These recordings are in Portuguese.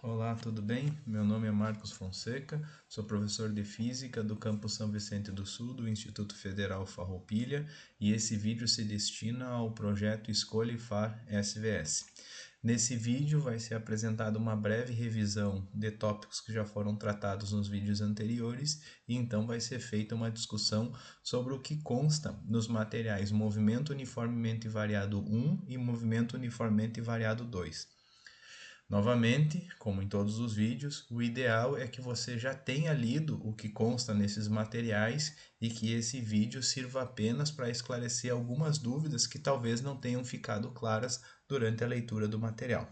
Olá, tudo bem? Meu nome é Marcos Fonseca, sou professor de Física do campus São Vicente do Sul do Instituto Federal Farroupilha e esse vídeo se destina ao projeto Escolha IFAR SVS. Nesse vídeo vai ser apresentada uma breve revisão de tópicos que já foram tratados nos vídeos anteriores e então vai ser feita uma discussão sobre o que consta nos materiais movimento uniformemente variado 1 e movimento uniformemente variado 2. Novamente, como em todos os vídeos, o ideal é que você já tenha lido o que consta nesses materiais e que esse vídeo sirva apenas para esclarecer algumas dúvidas que talvez não tenham ficado claras durante a leitura do material.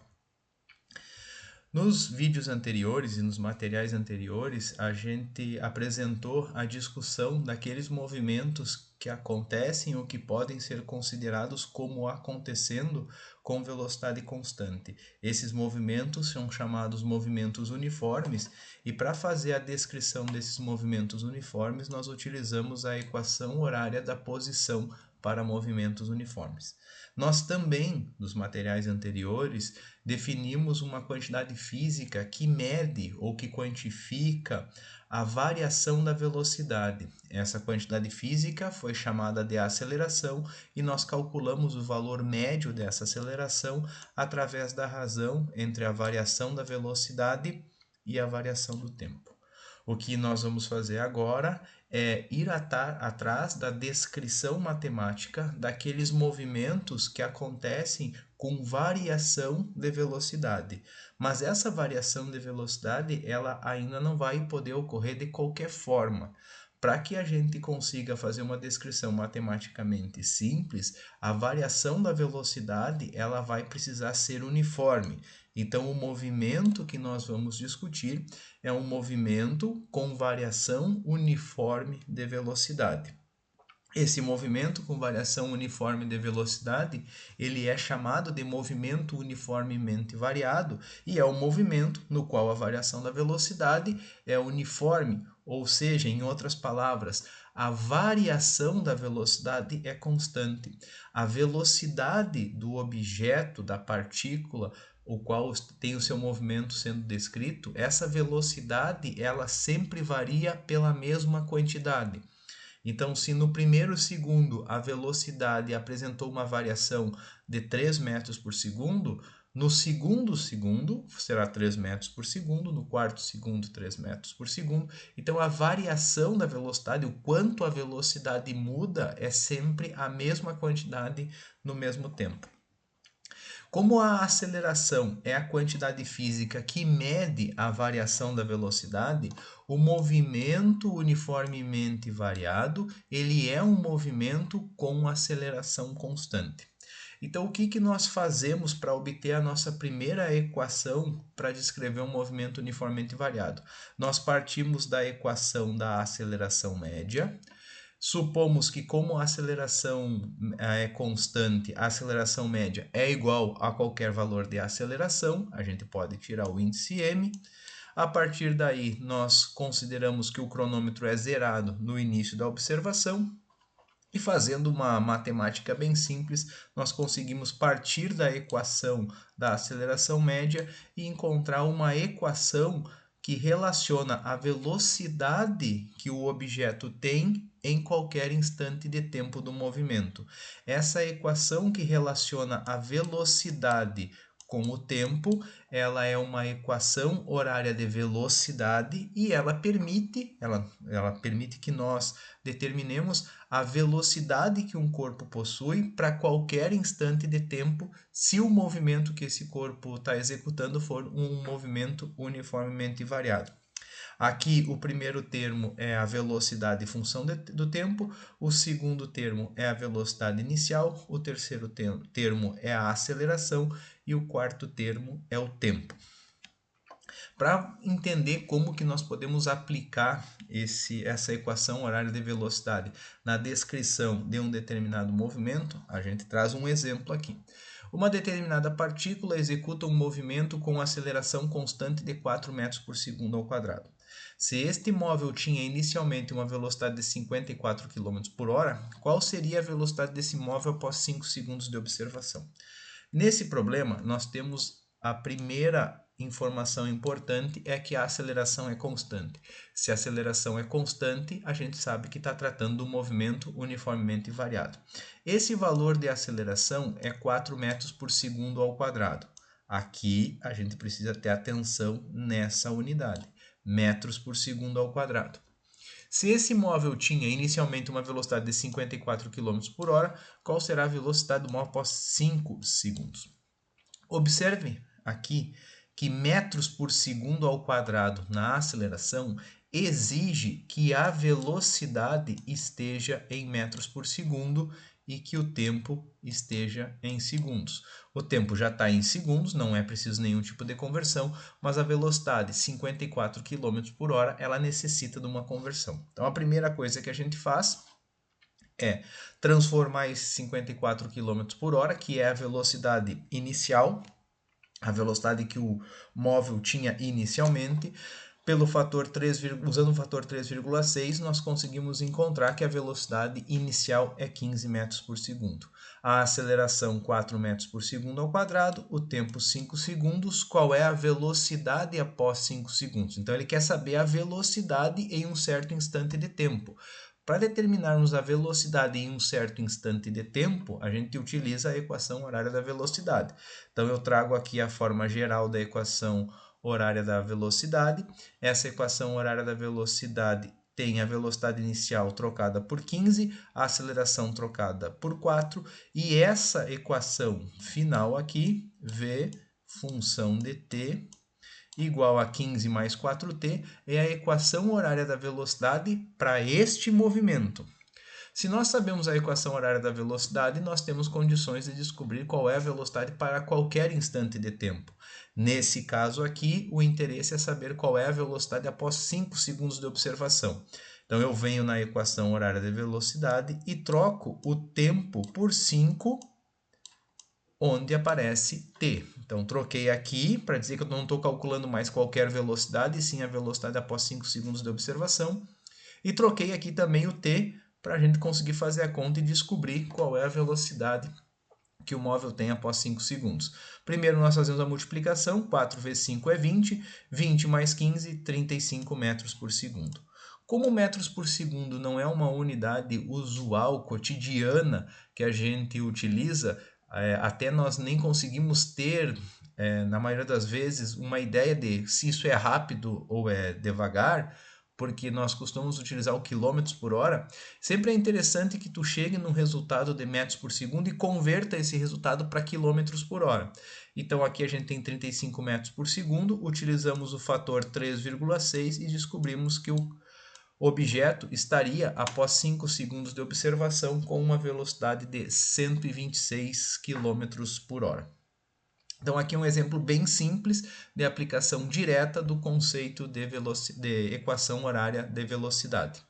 Nos vídeos anteriores e nos materiais anteriores, a gente apresentou a discussão daqueles movimentos que acontecem ou que podem ser considerados como acontecendo com velocidade constante. Esses movimentos são chamados movimentos uniformes e para fazer a descrição desses movimentos uniformes, nós utilizamos a equação horária da posição para movimentos uniformes. Nós também, nos materiais anteriores, definimos uma quantidade física que mede ou que quantifica a variação da velocidade. Essa quantidade física foi chamada de aceleração e nós calculamos o valor médio dessa aceleração através da razão entre a variação da velocidade e a variação do tempo. O que nós vamos fazer agora é ir atrás da descrição matemática daqueles movimentos que acontecem com variação de velocidade. Mas essa variação de velocidade, ela ainda não vai poder ocorrer de qualquer forma. Para que a gente consiga fazer uma descrição matematicamente simples, a variação da velocidade ela vai precisar ser uniforme. Então, o movimento que nós vamos discutir é um movimento com variação uniforme de velocidade. Esse movimento com variação uniforme de velocidade, ele é chamado de movimento uniformemente variado e é um movimento no qual a variação da velocidade é uniforme, ou seja, em outras palavras, a variação da velocidade é constante. A velocidade do objeto, da partícula, o qual tem o seu movimento sendo descrito, essa velocidade ela sempre varia pela mesma quantidade. Então, se no primeiro segundo a velocidade apresentou uma variação de 3 metros por segundo, no segundo segundo será 3 metros por segundo, no quarto segundo 3 metros por segundo. Então, a variação da velocidade, o quanto a velocidade muda, é sempre a mesma quantidade no mesmo tempo. Como a aceleração é a quantidade física que mede a variação da velocidade, o movimento uniformemente variado, ele é um movimento com aceleração constante. Então, o que nós fazemos para obter a nossa primeira equação para descrever um movimento uniformemente variado? Nós partimos da equação da aceleração média. Supomos que como a aceleração é constante, a aceleração média é igual a qualquer valor de aceleração, a gente pode tirar o índice m. A partir daí, nós consideramos que o cronômetro é zerado no início da observação. E fazendo uma matemática bem simples, nós conseguimos partir da equação da aceleração média e encontrar uma equação que relaciona a velocidade que o objeto tem em qualquer instante de tempo do movimento. Essa equação que relaciona a velocidade com o tempo, ela é uma equação horária de velocidade e ela permite que nós determinemos a velocidade que um corpo possui para qualquer instante de tempo, se o movimento que esse corpo está executando for um movimento uniformemente variado. Aqui o primeiro termo é a velocidade em função do tempo, o segundo termo é a velocidade inicial, o terceiro termo é a aceleração e o quarto termo é o tempo. Para entender como que nós podemos aplicar essa equação horária de velocidade na descrição de um determinado movimento, a gente traz um exemplo aqui. Uma determinada partícula executa um movimento com aceleração constante de 4 metros por segundo ao quadrado. Se este móvel tinha inicialmente uma velocidade de 54 km por hora, qual seria a velocidade desse móvel após 5 segundos de observação? Nesse problema, nós temos A primeira informação importante é que a aceleração é constante. Se a aceleração é constante, a gente sabe que está tratando de um movimento uniformemente variado. Esse valor de aceleração é 4 metros por segundo ao quadrado. Aqui a gente precisa ter atenção nessa unidade, metros por segundo ao quadrado. Se esse móvel tinha inicialmente uma velocidade de 54 km por hora, qual será a velocidade do móvel após 5 segundos? Observe aqui que metros por segundo ao quadrado na aceleração exige que a velocidade esteja em metros por segundo e que o tempo esteja em segundos. O tempo já está em segundos, não é preciso nenhum tipo de conversão, mas a velocidade 54 km por hora, ela necessita de uma conversão. Então a primeira coisa que a gente faz é transformar esse 54 km por hora, que é a velocidade inicial, a velocidade que o móvel tinha inicialmente, pelo fator 3, usando o fator 3,6, nós conseguimos encontrar que a velocidade inicial é 15 metros por segundo. A aceleração 4 metros por segundo ao quadrado, o tempo 5 segundos, qual é a velocidade após 5 segundos? Então ele quer saber a velocidade em um certo instante de tempo. Para determinarmos a velocidade em um certo instante de tempo, a gente utiliza a equação horária da velocidade. Então eu trago aqui a forma geral da equação horária da velocidade. Essa equação horária da velocidade tem a velocidade inicial trocada por 15, a aceleração trocada por 4, e essa equação final aqui, V função de t igual a 15 mais 4t, é a equação horária da velocidade para este movimento. Se nós sabemos a equação horária da velocidade, nós temos condições de descobrir qual é a velocidade para qualquer instante de tempo. Nesse caso aqui, o interesse é saber qual é a velocidade após 5 segundos de observação. Então eu venho na equação horária da velocidade e troco o tempo por 5, onde aparece t. Então troquei aqui para dizer que eu não estou calculando mais qualquer velocidade, sim a velocidade após 5 segundos de observação. E troquei aqui também o t para a gente conseguir fazer a conta e descobrir qual é a velocidade que o móvel tem após 5 segundos. Primeiro nós fazemos a multiplicação, 4 vezes 5 é 20, 20 mais 15, 35 metros por segundo. Como metros por segundo não é uma unidade usual, cotidiana, que a gente utiliza, até nós nem conseguimos ter, na maioria das vezes, uma ideia de se isso é rápido ou é devagar, porque nós costumamos utilizar o quilômetros por hora, sempre é interessante que tu chegue num resultado de metros por segundo e converta esse resultado para quilômetros por hora. Então aqui a gente tem 35 metros por segundo, utilizamos o fator 3,6 e descobrimos que o objeto estaria, após 5 segundos de observação, com uma velocidade de 126 km por hora. Então aqui é um exemplo bem simples de aplicação direta do conceito de equação horária de velocidade.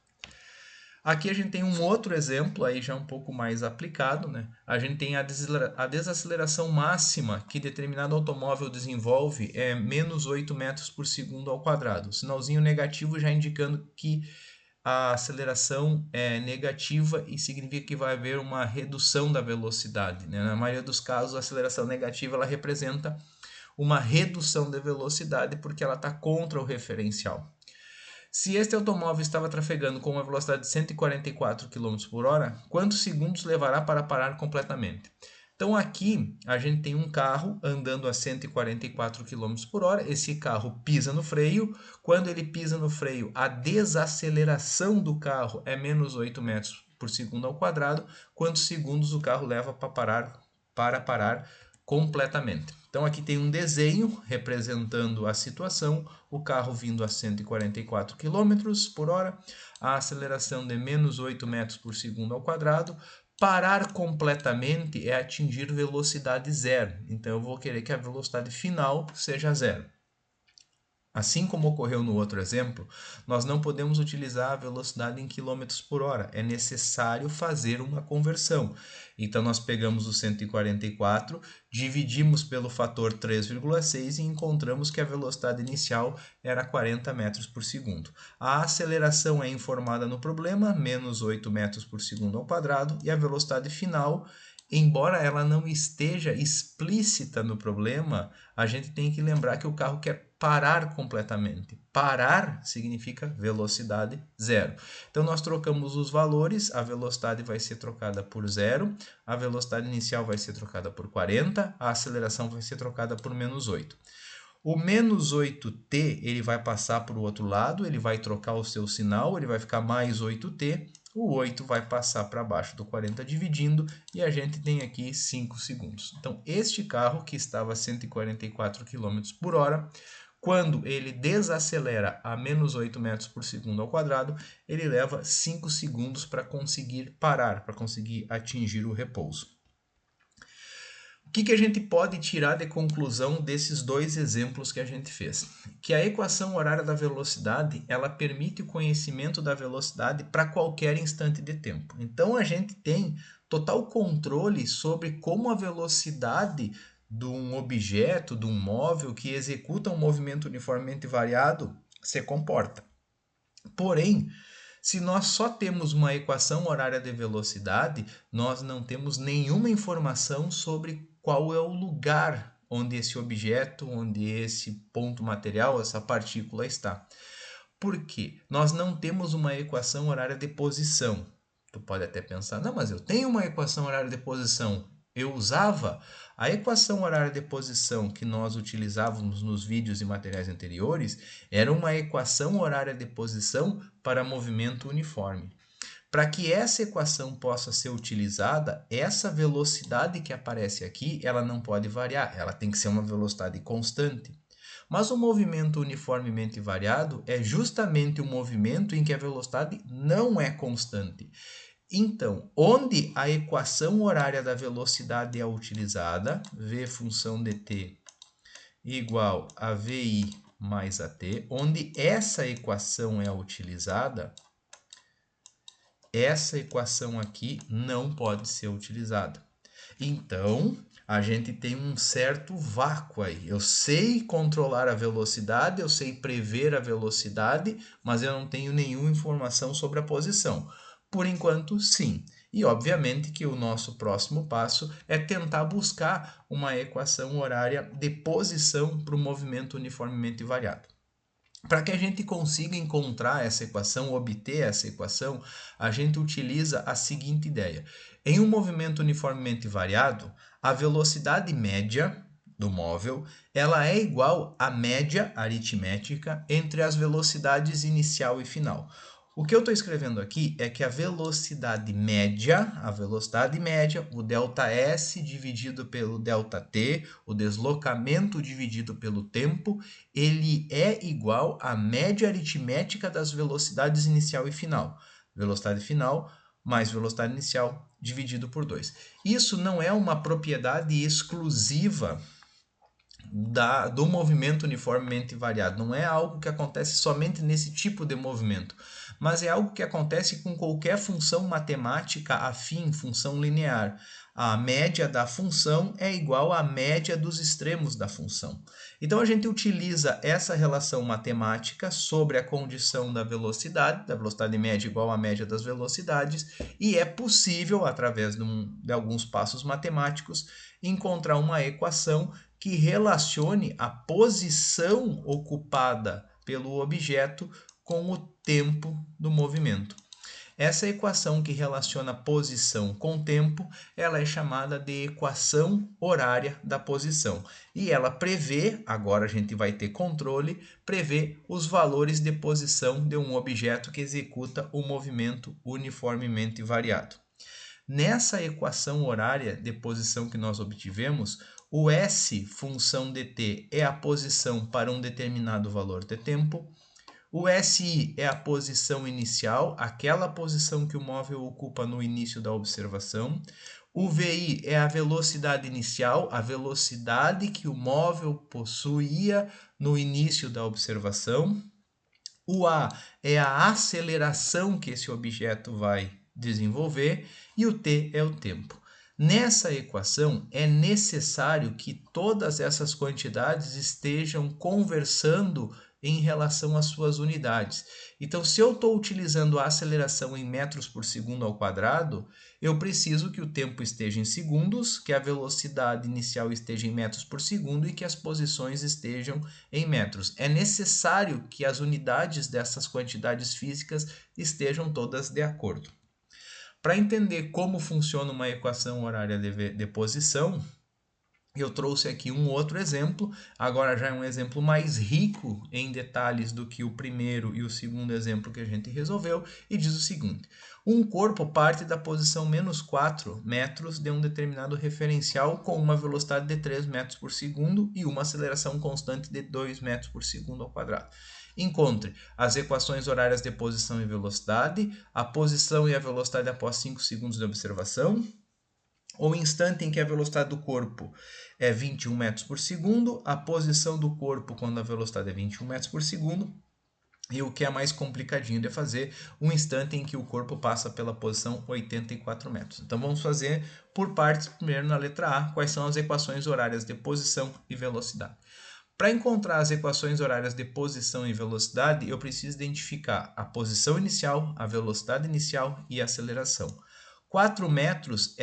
Aqui a gente tem um outro exemplo, aí já um pouco mais aplicado, né? A gente tem a desaceleração máxima que determinado automóvel desenvolve é menos 8 metros por segundo ao quadrado. Sinalzinho negativo já indicando que a aceleração é negativa e significa que vai haver uma redução da velocidade, né? Na maioria dos casos, a aceleração negativa ela representa uma redução da velocidade porque ela está contra o referencial. Se este automóvel estava trafegando com uma velocidade de 144 km por hora, quantos segundos levará para parar completamente? Então aqui a gente tem um carro andando a 144 km por hora, esse carro pisa no freio, quando ele pisa no freio a desaceleração do carro é menos 8 metros por segundo ao quadrado, quantos segundos o carro leva para parar completamente. Então aqui tem um desenho representando a situação, o carro vindo a 144 km por hora, a aceleração de menos 8 metros por segundo ao quadrado. Parar completamente é atingir velocidade zero, então eu vou querer que a velocidade final seja zero. Assim como ocorreu no outro exemplo, nós não podemos utilizar a velocidade em quilômetros por hora, é necessário fazer uma conversão. Então nós pegamos o 144, dividimos pelo fator 3,6 e encontramos que a velocidade inicial era 40 metros por segundo. A aceleração é informada no problema, menos 8 metros por segundo ao quadrado, e a velocidade final embora ela não esteja explícita no problema, a gente tem que lembrar que o carro quer parar completamente. Parar significa velocidade zero. Então nós trocamos os valores, a velocidade vai ser trocada por zero, a velocidade inicial vai ser trocada por 40, a aceleração vai ser trocada por menos 8. O menos 8t ele vai passar para o outro lado, ele vai trocar o seu sinal, ele vai ficar mais 8t, o 8 vai passar para baixo do 40 dividindo e a gente tem aqui 5 segundos. Então, este carro que estava a 144 km por hora, quando ele desacelera a menos 8 metros por segundo ao quadrado, ele leva 5 segundos para conseguir parar, para conseguir atingir o repouso. O que a gente pode tirar de conclusão desses dois exemplos que a gente fez? Que a equação horária da velocidade, ela permite o conhecimento da velocidade para qualquer instante de tempo. Então a gente tem total controle sobre como a velocidade de um objeto, de um móvel que executa um movimento uniformemente variado se comporta. Porém, se nós só temos uma equação horária de velocidade, nós não temos nenhuma informação sobre qual é o lugar onde esse objeto, onde esse ponto material, essa partícula está. Por quê? Nós não temos uma equação horária de posição. Tu pode até pensar, não, mas eu tenho uma equação horária de posição. Eu usava a equação horária de posição que nós utilizávamos nos vídeos e materiais anteriores, era uma equação horária de posição para movimento uniforme. Para que essa equação possa ser utilizada, essa velocidade que aparece aqui, ela não pode variar, ela tem que ser uma velocidade constante. Mas o movimento uniformemente variado é justamente o movimento em que a velocidade não é constante. Então, onde a equação horária da velocidade é utilizada, V função dt igual a VI mais AT, onde essa equação é utilizada, essa equação aqui não pode ser utilizada. Então, a gente tem um certo vácuo aí. Eu sei controlar a velocidade, eu sei prever a velocidade, mas eu não tenho nenhuma informação sobre a posição. Por enquanto, sim. E obviamente que o nosso próximo passo é tentar buscar uma equação horária de posição para o movimento uniformemente variado. Para que a gente consiga encontrar essa equação, obter essa equação, a gente utiliza a seguinte ideia. Em um movimento uniformemente variado, a velocidade média do móvel ela é igual à média aritmética entre as velocidades inicial e final. O que eu estou escrevendo aqui é que a velocidade média, o ΔS dividido pelo ΔT, o deslocamento dividido pelo tempo, ele é igual à média aritmética das velocidades inicial e final. Velocidade final mais velocidade inicial dividido por 2. Isso não é uma propriedade exclusiva do movimento uniformemente variado. Não é algo que acontece somente nesse tipo de movimento, mas é algo que acontece com qualquer função matemática afim, função linear. A média da função é igual à média dos extremos da função. Então a gente utiliza essa relação matemática sobre a condição da velocidade média igual à média das velocidades, e é possível, através de alguns passos matemáticos, encontrar uma equação que relacione a posição ocupada pelo objeto com o tempo do movimento. Essa equação que relaciona posição com tempo, ela é chamada de equação horária da posição. E ela prevê, agora a gente vai ter controle, prevê os valores de posição de um objeto que executa o movimento uniformemente variado. Nessa equação horária de posição que nós obtivemos, o S, função dt, é a posição para um determinado valor de tempo. O SI é a posição inicial, aquela posição que o móvel ocupa no início da observação. O VI é a velocidade inicial, a velocidade que o móvel possuía no início da observação. O A é a aceleração que esse objeto vai desenvolver e o T é o tempo. Nessa equação, é necessário que todas essas quantidades estejam conversando em relação às suas unidades. Então, se eu estou utilizando a aceleração em metros por segundo ao quadrado, eu preciso que o tempo esteja em segundos, que a velocidade inicial esteja em metros por segundo e que as posições estejam em metros. É necessário que as unidades dessas quantidades físicas estejam todas de acordo. Para entender como funciona uma equação horária de posição, eu trouxe aqui um outro exemplo, agora já é um exemplo mais rico em detalhes do que o primeiro e o segundo exemplo que a gente resolveu, e diz o seguinte: um corpo parte da posição menos 4 metros de um determinado referencial com uma velocidade de 3 metros por segundo e uma aceleração constante de 2 metros por segundo ao quadrado. Encontre as equações horárias de posição e velocidade, a posição e a velocidade após 5 segundos de observação, o instante em que a velocidade do corpo é 21 metros por segundo, a posição do corpo quando a velocidade é 21 metros por segundo, e o que é mais complicadinho de fazer, o instante em que o corpo passa pela posição 84 metros. Então vamos fazer por partes, primeiro na letra A, quais são as equações horárias de posição e velocidade. Para encontrar as equações horárias de posição e velocidade, eu preciso identificar a posição inicial, a velocidade inicial e a aceleração. 4 metros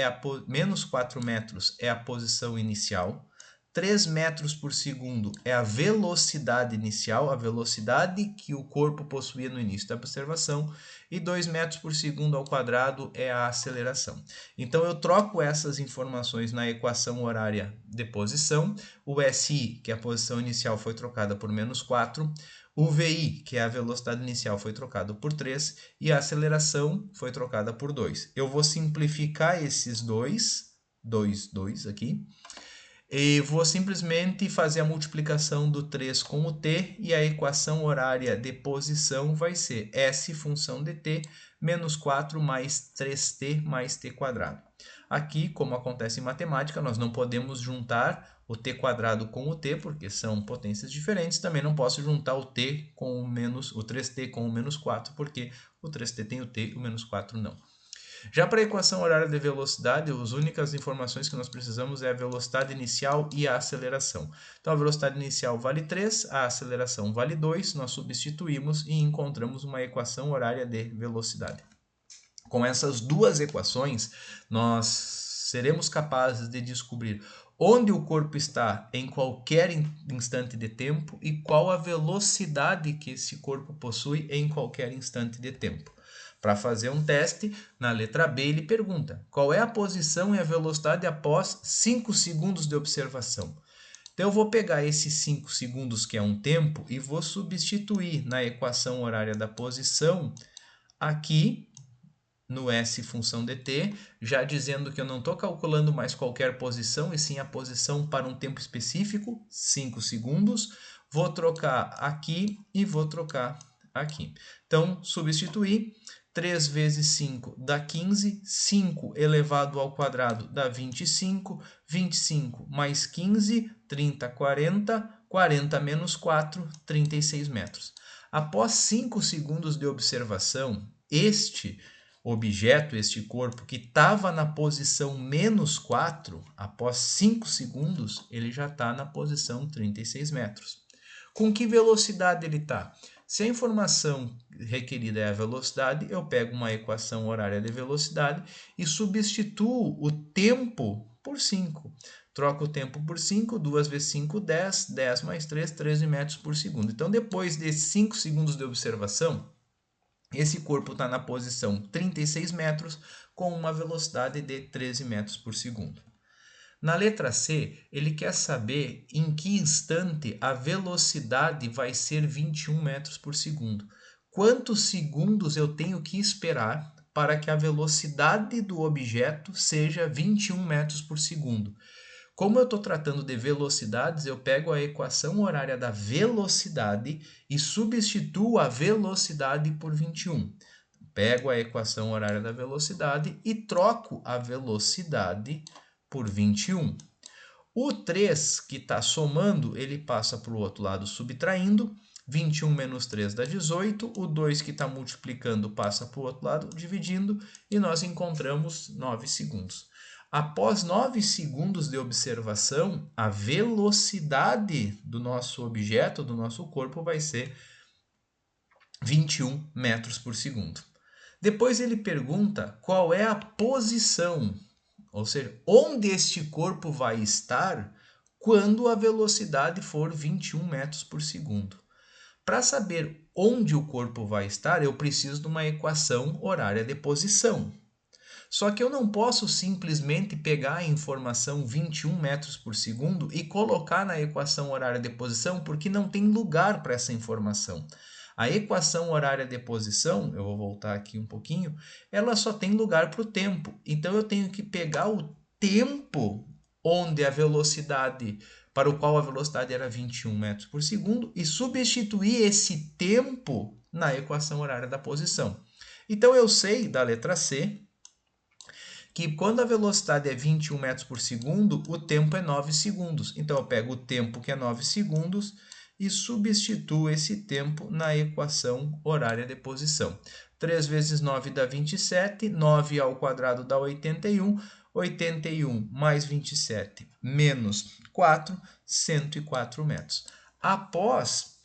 menos 4 metros é a posição inicial, 3 metros por segundo é a velocidade inicial, a velocidade que o corpo possuía no início da observação, e 2 metros por segundo ao quadrado é a aceleração. Então eu troco essas informações na equação horária de posição, o SI, que é a posição inicial, foi trocada por menos 4, o VI, que é a velocidade inicial, foi trocado por 3 e a aceleração foi trocada por 2. Eu vou simplificar esses dois aqui, e vou simplesmente fazer a multiplicação do 3 com o t e a equação horária de posição vai ser S função de t menos 4 mais 3t mais t quadrado. Aqui, como acontece em matemática, nós não podemos juntar o t quadrado com o t, porque são potências diferentes. Também não posso juntar o t com o 3t com o menos 4, porque o 3t tem o t e o menos 4 não. Já para a equação horária de velocidade, as únicas informações que nós precisamos é a velocidade inicial e a aceleração. Então, a velocidade inicial vale 3, a aceleração vale 2, nós substituímos e encontramos uma equação horária de velocidade. Com essas duas equações, nós seremos capazes de descobrir onde o corpo está em qualquer instante de tempo e qual a velocidade que esse corpo possui em qualquer instante de tempo. Para fazer um teste, na letra B ele pergunta qual é a posição e a velocidade após 5 segundos de observação. Então eu vou pegar esses 5 segundos, que é um tempo, e vou substituir na equação horária da posição aqui no S função de t, já dizendo que eu não estou calculando mais qualquer posição, e sim a posição para um tempo específico, 5 segundos. Vou trocar aqui e vou trocar aqui. Então, substituir. 3 vezes 5 dá 15, 5 elevado ao quadrado dá 25, 25 mais 15, 30, 40, 40 menos 4, 36 metros. Após 5 segundos de observação, este objeto, este corpo que estava na posição menos 4, após 5 segundos, ele já está na posição 36 metros. Com que velocidade ele está? Se a informação requerida é a velocidade, eu pego uma equação horária de velocidade e substituo o tempo por 5. Troco o tempo por 5, 2 vezes 5, 10, 10 mais 3, 13 metros por segundo. Então, depois de 5 segundos de observação, esse corpo está na posição 36 metros com uma velocidade de 13 metros por segundo. Na letra C, ele quer saber em que instante a velocidade vai ser 21 metros por segundo. Quantos segundos eu tenho que esperar para que a velocidade do objeto seja 21 metros por segundo? Como eu estou tratando de velocidades, eu pego a equação horária da velocidade e substituo a velocidade por 21. Pego a equação horária da velocidade e troco a velocidade por 21. O 3 que está somando, ele passa para o outro lado subtraindo. 21 menos 3 dá 18. O 2 que está multiplicando passa para o outro lado dividindo. E nós encontramos 9 segundos. Após 9 segundos de observação, a velocidade do nosso objeto, do nosso corpo, vai ser 21 metros por segundo. Depois ele pergunta qual é a posição, ou seja, onde este corpo vai estar quando a velocidade for 21 metros por segundo. Para saber onde o corpo vai estar, eu preciso de uma equação horária de posição. Só que eu não posso simplesmente pegar a informação 21 metros por segundo e colocar na equação horária de posição, porque não tem lugar para essa informação. A equação horária de posição, eu vou voltar aqui um pouquinho, ela só tem lugar para o tempo. Então eu tenho que pegar o tempo onde a velocidade, para o qual a velocidade era 21 metros por segundo, e substituir esse tempo na equação horária da posição. Então eu sei da letra C que quando a velocidade é 21 metros por segundo, o tempo é 9 segundos. Então eu pego o tempo, que é 9 segundos, e substituo esse tempo na equação horária de posição. 3 vezes 9 dá 27, 9 ao quadrado dá 81, 81 mais 27 menos 4, 104 metros. Após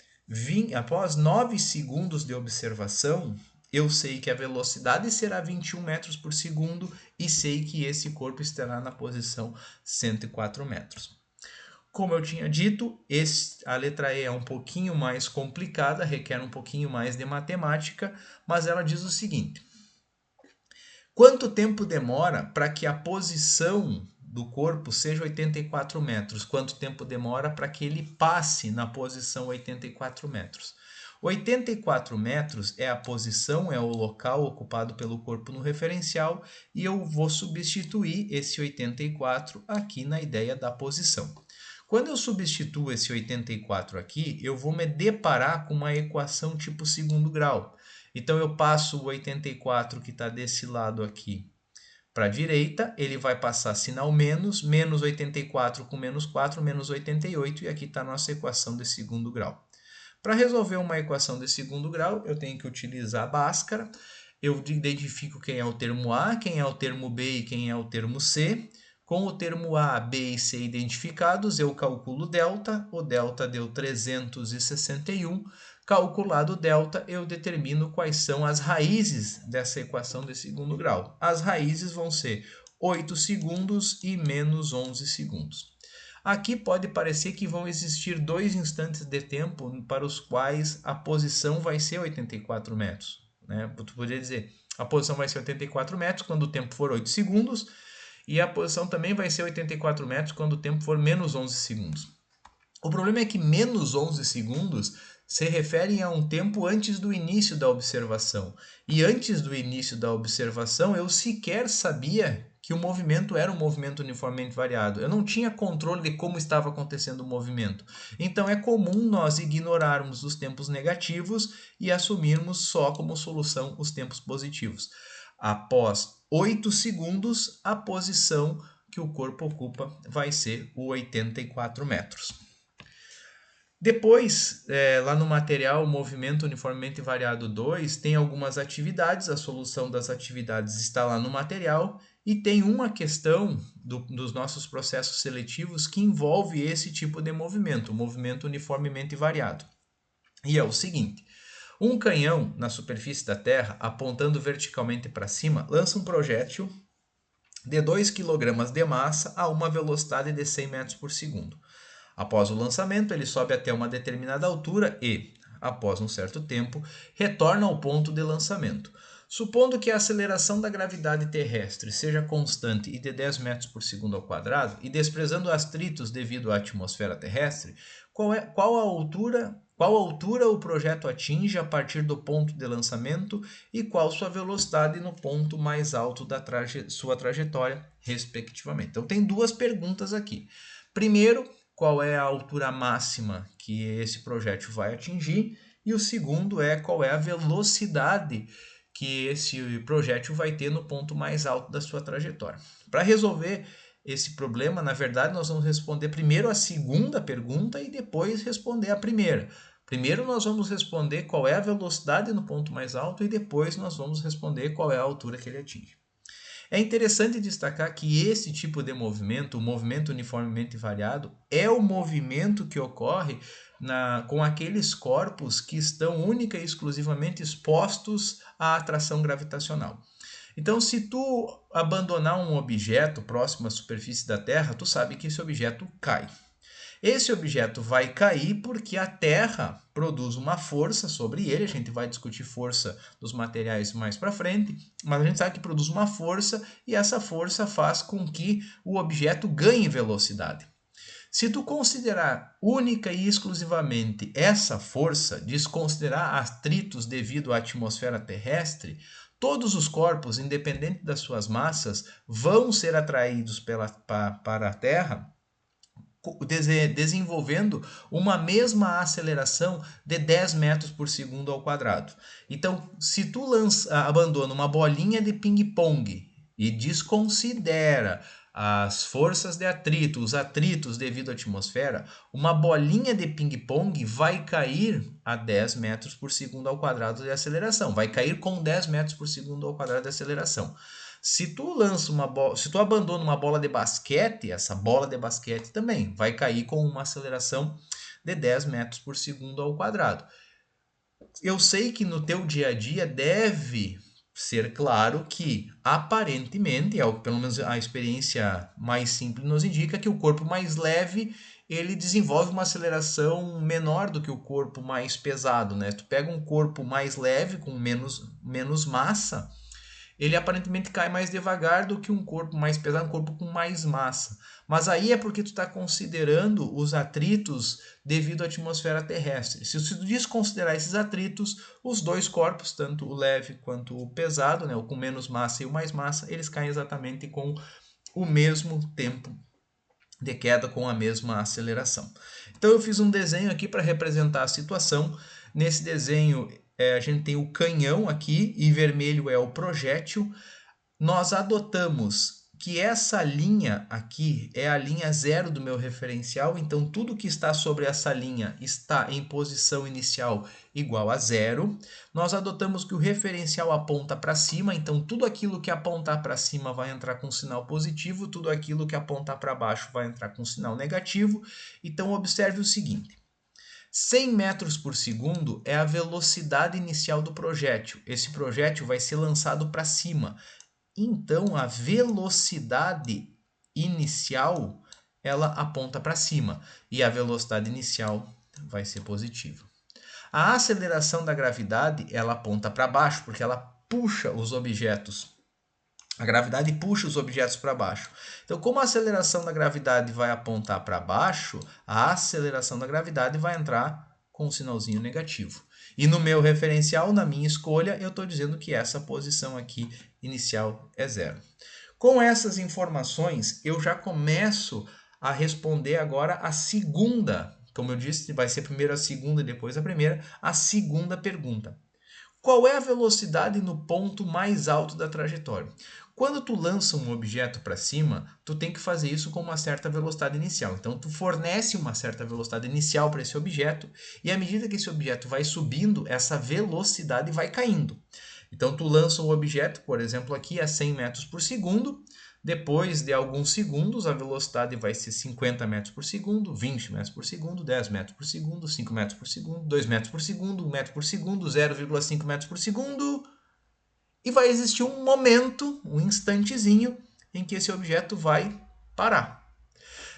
9 segundos de observação, eu sei que a velocidade será 21 metros por segundo e sei que esse corpo estará na posição 104 metros. Como eu tinha dito, a letra E é um pouquinho mais complicada, requer um pouquinho mais de matemática, mas ela diz o seguinte: quanto tempo demora para que a posição do corpo seja 84 metros? Quanto tempo demora para que ele passe na posição 84 metros? 84 metros é a posição, é o local ocupado pelo corpo no referencial, e eu vou substituir esse 84 aqui na ideia da posição. Quando eu substituo esse 84 aqui, eu vou me deparar com uma equação tipo segundo grau. Então eu passo o 84 que está desse lado aqui para a direita, ele vai passar sinal menos, menos 84 com menos 4, menos 88, e aqui está a nossa equação de segundo grau. Para resolver uma equação de segundo grau, eu tenho que utilizar a Bhaskara. Eu identifico quem é o termo A, quem é o termo B e quem é o termo C. Com o termo A, B e C identificados, eu calculo delta. O delta deu 361. Calculado o delta, eu determino quais são as raízes dessa equação de segundo grau. As raízes vão ser 8 segundos e menos 11 segundos. Aqui pode parecer que vão existir 2 instantes de tempo para os quais a posição vai ser 84 metros. Né? Tu poderia dizer, a posição vai ser 84 metros quando o tempo for 8 segundos, e a posição também vai ser 84 metros quando o tempo for menos 11 segundos. O problema é que menos 11 segundos se referem a um tempo antes do início da observação. E antes do início da observação, eu sequer sabia que o movimento era um movimento uniformemente variado. Eu não tinha controle de como estava acontecendo o movimento. Então é comum nós ignorarmos os tempos negativos e assumirmos só como solução os tempos positivos. Após 8 segundos, a posição que o corpo ocupa vai ser o 84 metros. Depois, lá no material Movimento Uniformemente Variado 2, tem algumas atividades, a solução das atividades está lá no material, e tem uma questão dos nossos processos seletivos que envolve esse tipo de movimento, o movimento uniformemente variado. E é o seguinte: um canhão na superfície da Terra, apontando verticalmente para cima, lança um projétil de 2 kg de massa a uma velocidade de 100 metros por segundo. Após o lançamento, ele sobe até uma determinada altura e, após um certo tempo, retorna ao ponto de lançamento. Supondo que a aceleração da gravidade terrestre seja constante e de 10 metros por segundo ao quadrado, e desprezando atritos devido à atmosfera terrestre, qual altura o projeto atinge a partir do ponto de lançamento e qual sua velocidade no ponto mais alto da sua trajetória, respectivamente. Então tem duas perguntas aqui. Primeiro, qual é a altura máxima que esse projétil vai atingir, e o segundo é qual é a velocidade que esse projétil vai ter no ponto mais alto da sua trajetória. Para resolver esse problema, na verdade, nós vamos responder primeiro a segunda pergunta e depois responder a primeira. Primeiro nós vamos responder qual é a velocidade no ponto mais alto e depois nós vamos responder qual é a altura que ele atinge. É interessante destacar que esse tipo de movimento, o movimento uniformemente variado, é o movimento que ocorre com aqueles corpos que estão única e exclusivamente expostos à atração gravitacional. Então, se tu abandonar um objeto próximo à superfície da Terra, tu sabe que esse objeto cai. Esse objeto vai cair porque a Terra produz uma força sobre ele. A gente vai discutir força dos materiais mais para frente, mas a gente sabe que produz uma força e essa força faz com que o objeto ganhe velocidade. Se tu considerar única e exclusivamente essa força, desconsiderar atritos devido à atmosfera terrestre, todos os corpos, independente das suas massas, vão ser atraídos para a Terra, desenvolvendo uma mesma aceleração de 10 metros por segundo ao quadrado. Então, se tu abandona uma bolinha de ping-pong e desconsidera as forças de atrito, os atritos devido à atmosfera, uma bolinha de ping-pong vai cair a 10 metros por segundo ao quadrado de aceleração. Vai cair com 10 metros por segundo ao quadrado de aceleração. Se tu lança uma bola, se tu abandona uma bola de basquete, essa bola de basquete também vai cair com uma aceleração de 10 metros por segundo ao quadrado. Eu sei que no teu dia a dia deve ser claro que, aparentemente, pelo menos a experiência mais simples nos indica que o corpo mais leve ele desenvolve uma aceleração menor do que o corpo mais pesado, né? Tu pega um corpo mais leve, com menos massa, ele aparentemente cai mais devagar do que um corpo mais pesado, um corpo com mais massa. Mas aí é porque tu está considerando os atritos devido à atmosfera terrestre. Se tu desconsiderar esses atritos, os dois corpos, tanto o leve quanto o pesado, né, o com menos massa e o mais massa, eles caem exatamente com o mesmo tempo de queda, com a mesma aceleração. Então eu fiz um desenho aqui para representar a situação. Nesse desenho a gente tem o canhão aqui e vermelho é o projétil. Nós adotamos que essa linha aqui é a linha zero do meu referencial, então tudo que está sobre essa linha está em posição inicial igual a zero. Nós adotamos que o referencial aponta para cima, então tudo aquilo que apontar para cima vai entrar com sinal positivo, tudo aquilo que apontar para baixo vai entrar com sinal negativo. Então observe o seguinte: 100 metros por segundo é a velocidade inicial do projétil. Esse projétil vai ser lançado para cima. Então, a velocidade inicial, ela aponta para cima. E a velocidade inicial vai ser positiva. A aceleração da gravidade, ela aponta para baixo, porque ela puxa os objetos. A gravidade puxa os objetos para baixo. Então, como a aceleração da gravidade vai apontar para baixo, a aceleração da gravidade vai entrar com um sinalzinho negativo. E no meu referencial, na minha escolha, eu estou dizendo que essa posição aqui inicial é zero. Com essas informações, eu já começo a responder agora a segunda. Como eu disse, vai ser primeiro a segunda e depois a segunda pergunta. Qual é a velocidade no ponto mais alto da trajetória? Quando tu lança um objeto para cima, tu tem que fazer isso com uma certa velocidade inicial. Então, tu fornece uma certa velocidade inicial para esse objeto e à medida que esse objeto vai subindo, essa velocidade vai caindo. Então, tu lança um objeto, por exemplo, aqui a 100 metros por segundo. Depois de alguns segundos, a velocidade vai ser 50 metros por segundo, 20 metros por segundo, 10 metros por segundo, 5 metros por segundo, 2 metros por segundo, 1 metro por segundo, 0,5 metros por segundo. E vai existir um momento, um instantezinho, em que esse objeto vai parar.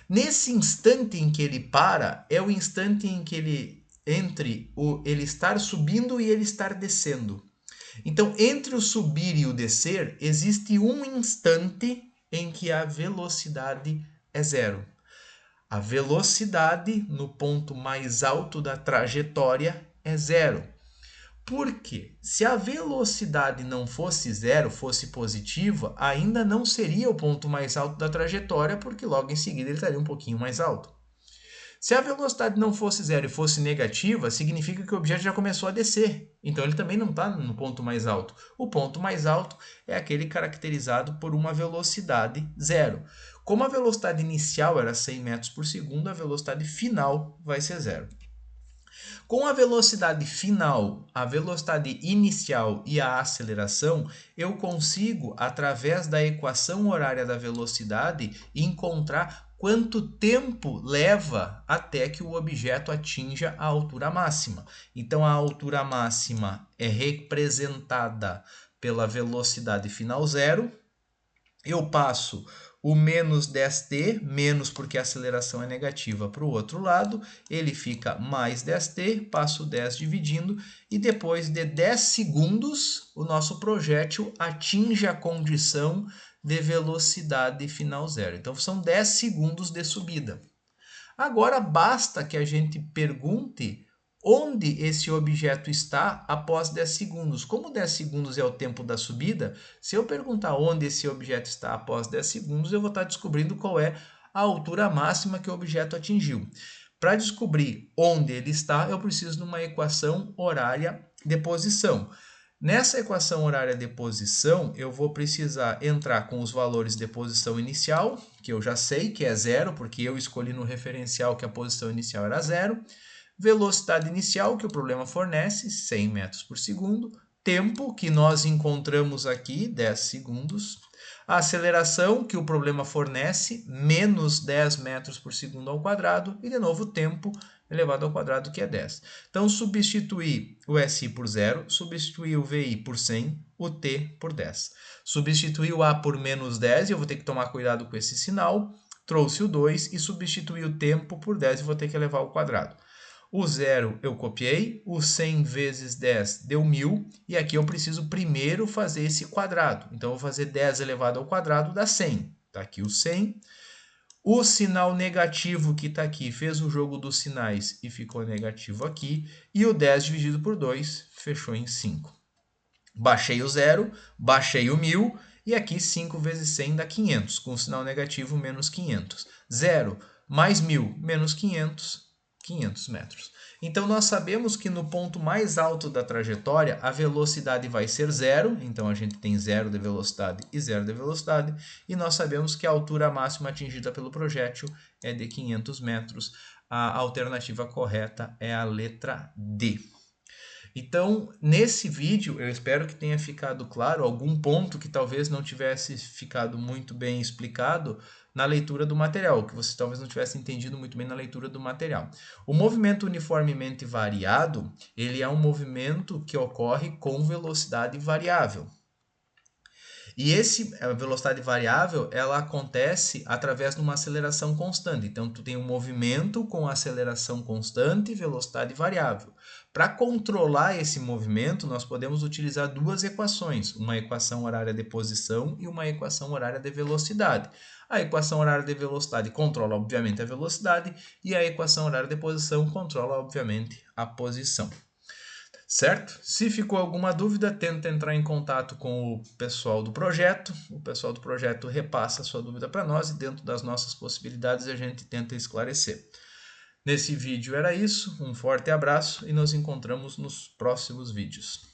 Nesse instante em que ele para, é o instante em que ele estar subindo e ele estar descendo. Então, entre o subir e o descer, existe um instante em que a velocidade é zero. A velocidade no ponto mais alto da trajetória é zero. Por quê? Se a velocidade não fosse zero, fosse positiva, ainda não seria o ponto mais alto da trajetória, porque logo em seguida ele estaria um pouquinho mais alto. Se a velocidade não fosse zero e fosse negativa, significa que o objeto já começou a descer. Então ele também não está no ponto mais alto. O ponto mais alto é aquele caracterizado por uma velocidade zero. Como a velocidade inicial era 100 metros por segundo, a velocidade final vai ser zero. Com a velocidade final, a velocidade inicial e a aceleração, eu consigo, através da equação horária da velocidade, encontrar quanto tempo leva até que o objeto atinja a altura máxima. Então, a altura máxima é representada pela velocidade final zero. Eu passo o menos 10t, menos porque a aceleração é negativa, para o outro lado, ele fica mais 10t, passo 10 dividindo, e depois de 10 segundos, o nosso projétil atinge a condição de velocidade final zero. Então, são 10 segundos de subida. Agora, basta que a gente pergunte onde esse objeto está após 10 segundos. Como 10 segundos é o tempo da subida, se eu perguntar onde esse objeto está após 10 segundos, eu vou estar descobrindo qual é a altura máxima que o objeto atingiu. Para descobrir onde ele está, eu preciso de uma equação horária de posição. Nessa equação horária de posição, eu vou precisar entrar com os valores de posição inicial, que eu já sei que é zero, porque eu escolhi no referencial que a posição inicial era zero. Velocidade inicial, que o problema fornece, 100 metros por segundo. Tempo, que nós encontramos aqui, 10 segundos. A aceleração, que o problema fornece, menos 10 metros por segundo ao quadrado. E, de novo, o tempo elevado ao quadrado, que é 10. Então, substituir o SI por zero, substituir o VI por 100, o T por 10. Substituir o A por menos 10, e eu vou ter que tomar cuidado com esse sinal. Trouxe o 2 e substituir o tempo por 10 e vou ter que elevar ao quadrado. O zero eu copiei, o 100 vezes 10 deu 1000, e aqui eu preciso primeiro fazer esse quadrado. Então, eu vou fazer 10 elevado ao quadrado dá 100. Está aqui o 100. O sinal negativo que está aqui fez o jogo dos sinais e ficou negativo aqui. E o 10 dividido por 2 fechou em 5. Baixei o zero, baixei o 1000 e aqui 5 vezes 100 dá 500, com o sinal negativo menos 500. 0 mais 1000 menos 500, 500 metros. Então, nós sabemos que no ponto mais alto da trajetória, a velocidade vai ser zero. Então, a gente tem zero de velocidade e zero de velocidade. E nós sabemos que a altura máxima atingida pelo projétil é de 500 metros. A alternativa correta é a letra D. Então, nesse vídeo, eu espero que tenha ficado claro algum ponto que talvez não tivesse ficado muito bem explicado na leitura do material, que você talvez não tivesse entendido muito bem na leitura do material. O movimento uniformemente variado, ele é um movimento que ocorre com velocidade variável. E a velocidade variável, ela acontece através de uma aceleração constante. Então, tu tem um movimento com aceleração constante e velocidade variável. Para controlar esse movimento, nós podemos utilizar duas equações, uma equação horária de posição e uma equação horária de velocidade. A equação horária de velocidade controla, obviamente, a velocidade e a equação horária de posição controla, obviamente, a posição. Certo? Se ficou alguma dúvida, tenta entrar em contato com o pessoal do projeto. O pessoal do projeto repassa a sua dúvida para nós e dentro das nossas possibilidades a gente tenta esclarecer. Nesse vídeo era isso, um forte abraço e nos encontramos nos próximos vídeos.